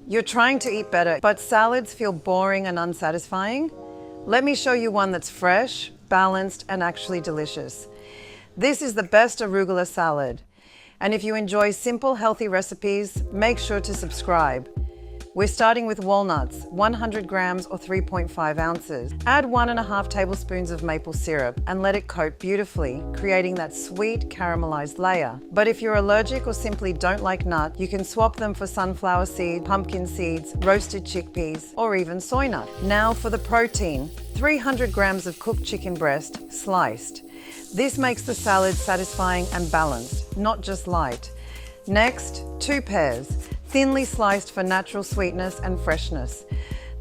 You're trying to eat better, but salads feel boring and unsatisfying? Let me show you one that's fresh, balanced, and actually delicious. This is the best arugula salad. And if you enjoy simple, healthy recipes, make sure to subscribe. We're starting with walnuts, 100 grams or 3.5 ounces. Add 1.5 tablespoons of maple syrup and let it coat beautifully, creating that sweet caramelized layer. But if you're allergic or simply don't like nut, you can swap them for sunflower seed, pumpkin seeds, roasted chickpeas, or even soy nut. Now for the protein, 300 grams of cooked chicken breast, sliced. This makes the salad satisfying and balanced, not just light. Next, 2 pears, thinly sliced for natural sweetness and freshness.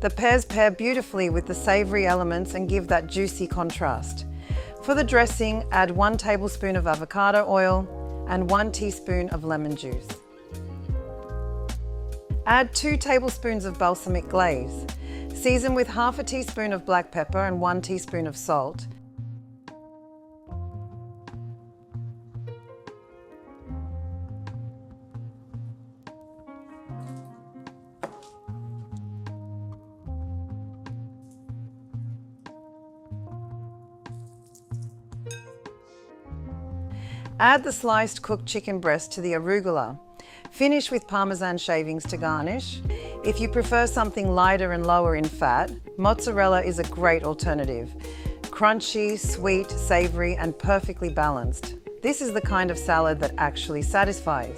The pears pair beautifully with the savory elements and give that juicy contrast. For the dressing, add 1 tablespoon of avocado oil and 1 teaspoon of lemon juice. Add 2 tablespoons of balsamic glaze. Season with half a teaspoon of black pepper and 1 teaspoon of salt. Add the sliced cooked chicken breast to the arugula. Finish with Parmesan shavings to garnish. If you prefer something lighter and lower in fat, mozzarella is a great alternative. Crunchy, sweet, savory, and perfectly balanced. This is the kind of salad that actually satisfies.